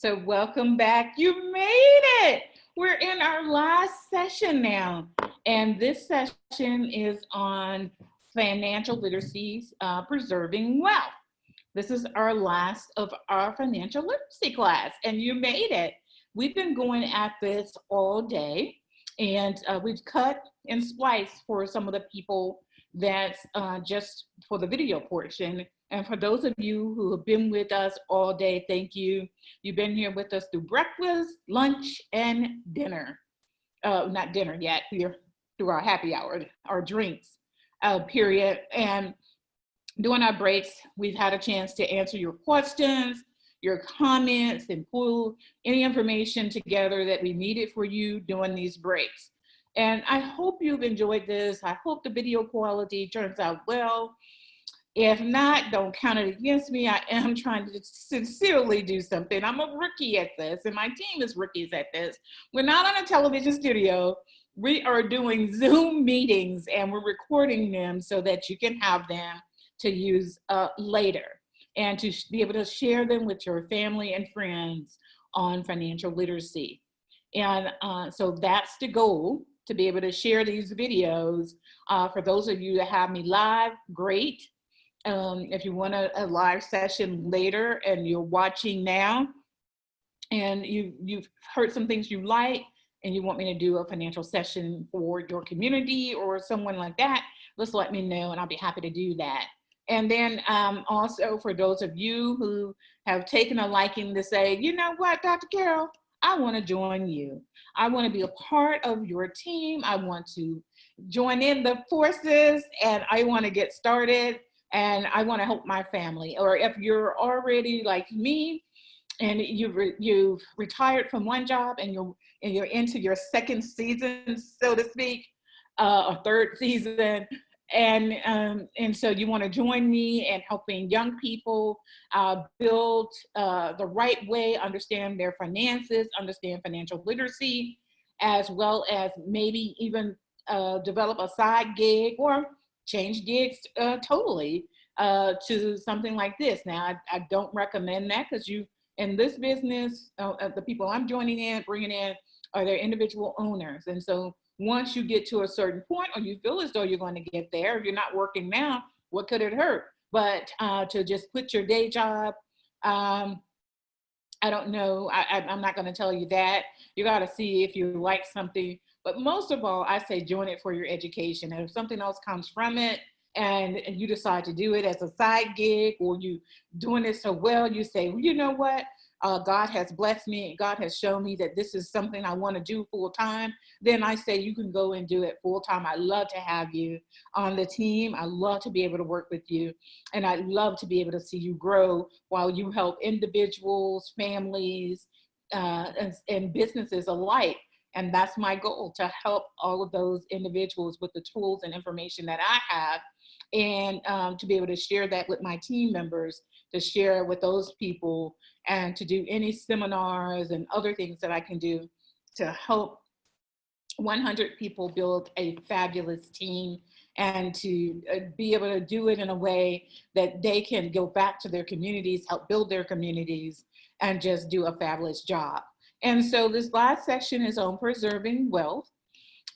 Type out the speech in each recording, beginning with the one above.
So welcome back. You made it. We're in our last session now. And this session is on financial literacy, preserving wealth. This is our last of our financial literacy class, and you made it. We've been going at this all day, and we've cut and spliced for some of the people that's just for the video portion. And for those of you who have been with us all day, thank you. You've been here with us through breakfast, lunch, and dinner. Not dinner yet, we're through our happy hour, our drinks period. And during our breaks, we've had a chance to answer your questions, your comments, and pull any information together that we needed for you during these breaks. And I hope you've enjoyed this. I hope the video quality turns out well. If not, don't count it against me. I am trying to sincerely do something. I'm a rookie at this, and my team is rookies at this. We're not on a television studio. We are doing Zoom meetings, and we're recording them so that you can have them to use later and to be able to share them with your family and friends on financial literacy. And so that's the goal, to be able to share these videos. For those of you that have me live, great. If you want a live session later and you're watching now and you've heard some things you like and you want me to do a financial session for your community or someone like that, just let me know and I'll be happy to do that. And then also for those of you who have taken a liking to say, you know what, Dr. Carol, I want to join you. I want to be a part of your team. I want to join in the forces and I want to get started and I want to help my family. Or if you're already like me and you've retired from one job and you're into your second season, so to speak, or third season, and so you want to join me in helping young people build the right way, understand their finances, understand financial literacy, as well as maybe even develop a side gig or change gigs totally to something like this. Now, I don't recommend that because you, in this business, the people I'm joining in, bringing in, are their individual owners. And so once you get to a certain point or you feel as though you're going to get there, if you're not working now, what could it hurt? But to just quit your day job, I don't know. I'm not going to tell you that. You got to see if you like something. But most of all, I say join it for your education. And if something else comes from it and you decide to do it as a side gig or you doing it so well, you say, well, you know what? God has blessed me and God has shown me that this is something I want to do full time. Then I say you can go and do it full time. I love to have you on the team. I love to be able to work with you. And I love to be able to see you grow while you help individuals, families, and businesses alike. And that's my goal, to help all of those individuals with the tools and information that I have, and to be able to share that with my team members, to share with those people, and to do any seminars and other things that I can do to help 100 people build a fabulous team and to be able to do it in a way that they can go back to their communities, help build their communities, and just do a fabulous job. And so this last section is on preserving wealth.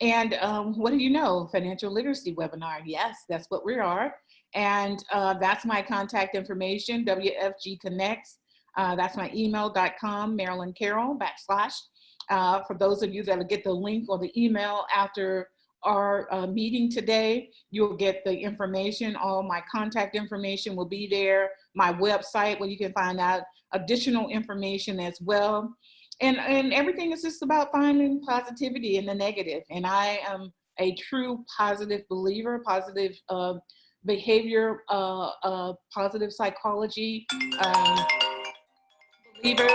And what do you know? Financial literacy webinar. Yes, that's what we are. And that's my contact information, WFG Connects. That's my email.com, Marilyn Carroll / for those of you that'll get the link or the email after our meeting today, you'll get the information. All my contact information will be there. My website where you can find out additional information as well. And everything is just about finding positivity in the negative. And I am a true positive believer, positive behavior, positive psychology believer.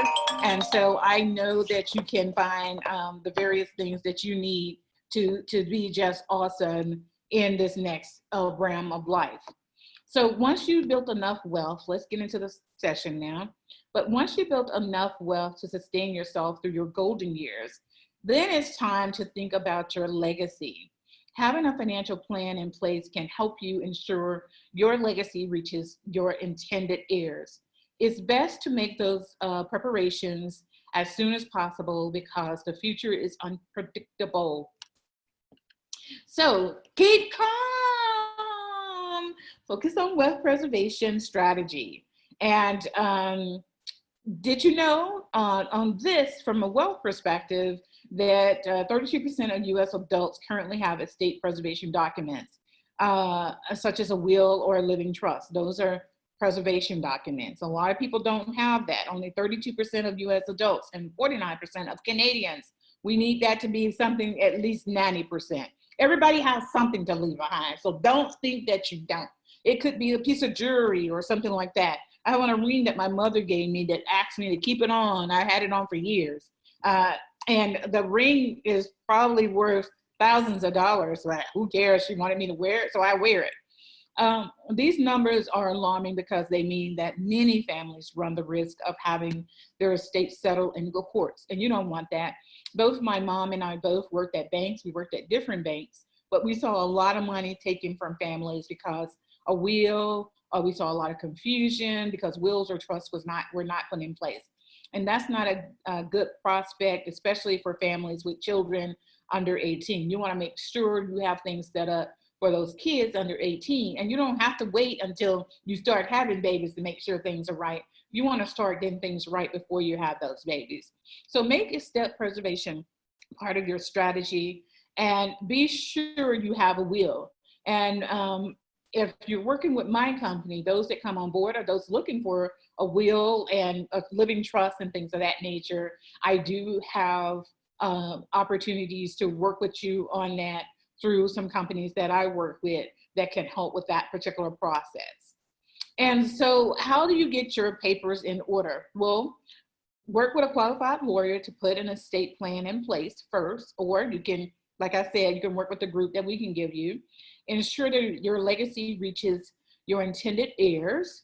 And so I know that you can find the various things that you need to be just awesome in this next realm of life. So once you've built enough wealth, let's get into the session now. But once you built enough wealth to sustain yourself through your golden years, then it's time to think about your legacy. Having a financial plan in place can help you ensure your legacy reaches your intended heirs. It's best to make those preparations as soon as possible because the future is unpredictable. So keep calm, focus on wealth preservation strategy. And did you know on this, from a wealth perspective, that 32% of US adults currently have estate preservation documents, such as a will or a living trust. Those are preservation documents. A lot of people don't have that. Only 32% of US adults and 49% of Canadians. We need that to be something at least 90%. Everybody has something to leave behind. So don't think that you don't. It could be a piece of jewelry or something like that. I have a ring that my mother gave me that asked me to keep it on. I had it on for years. And the ring is probably worth thousands of dollars. But who cares? She wanted me to wear it, so I wear it. These numbers are alarming because they mean that many families run the risk of having their estate settled in the courts, and you don't want that. Both my mom and I both worked at banks. We worked at different banks, but we saw a lot of money taken from families because a will, or we saw a lot of confusion because wills or trusts were not put in place. And that's not a good prospect, especially for families with children under 18. You want to make sure you have things set up for those kids under 18. And you don't have to wait until you start having babies to make sure things are right. You want to start getting things right before you have those babies. So make estate preservation part of your strategy and be sure you have a will. And if you're working with my company, those that come on board are those looking for a will and a living trust and things of that nature. I do have opportunities to work with you on that through some companies that I work with that can help with that particular process. And so how do you get your papers in order? Well, work with a qualified lawyer to put an estate plan in place first, or you can, like I said, you can work with the group that we can give you. Ensure that your legacy reaches your intended heirs.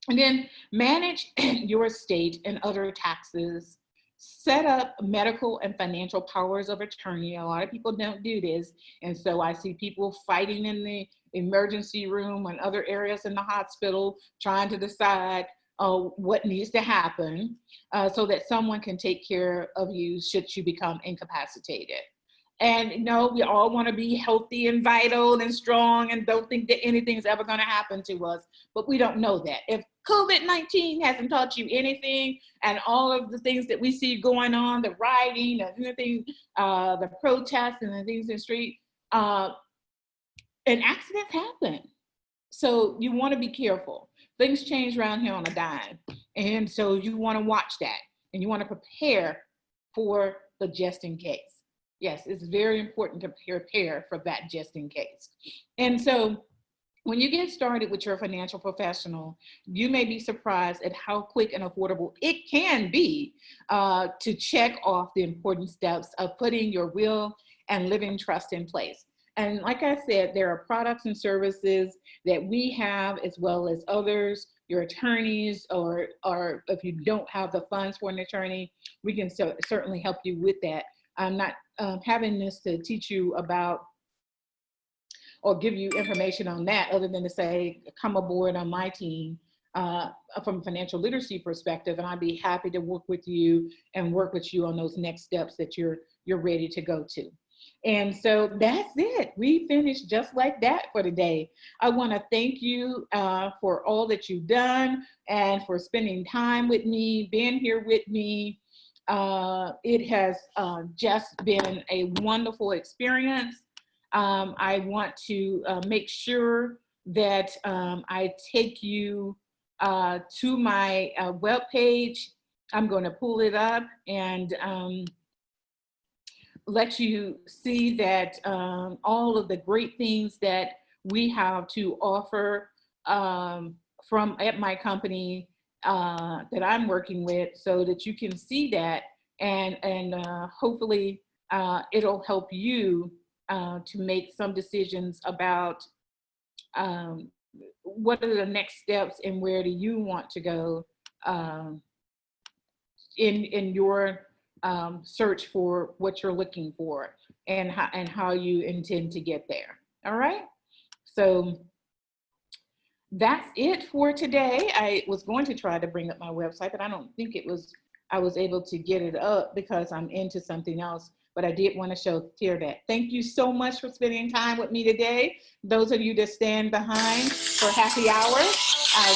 And then manage your estate and other taxes. Set up medical and financial powers of attorney. A lot of people don't do this. And so I see people fighting in the emergency room and other areas in the hospital trying to decide what needs to happen so that someone can take care of you should you become incapacitated. And we all want to be healthy and vital and strong and don't think that anything's ever going to happen to us, but we don't know that. If COVID-19 hasn't taught you anything, and all of the things that we see going on, the rioting, the protests and the things in the street, and accidents happen. So you want to be careful. Things change around here on a dime. And so you want to watch that and you want to prepare for the just in case. Yes, it's very important to prepare for that just in case. And so when you get started with your financial professional, you may be surprised at how quick and affordable it can be to check off the important steps of putting your will and living trust in place. And like I said, there are products and services that we have as well as others, your attorneys, or if you don't have the funds for an attorney, we can certainly help you with that. I'm not having this to teach you about or give you information on that other than to say, come aboard on my team from a financial literacy perspective, and I'd be happy to work with you on those next steps that you're ready to go to. And so that's it. We finished just like that for today. I want to thank you for all that you've done and for spending time with me, being here with me. It has just been a wonderful experience. I want to make sure that I take you to my webpage. I'm going to pull it up and let you see that all of the great things that we have to offer at my company that I'm working with, so that you can see that and hopefully it'll help you to make some decisions about what are the next steps and where do you want to go in your search for what you're looking for and how you intend to get there. All right. So that's it for today. I was going to try to bring up my website, but I don't think I was able to get it up because I'm into something else. But I did want to share that. Thank you so much for spending time with me today. Those of you that stand behind for happy hour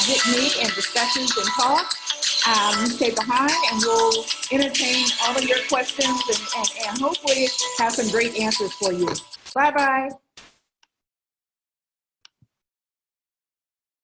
with me and discussions and talks, you stay behind and we'll entertain all of your questions and hopefully have some great answers for you. Bye-bye.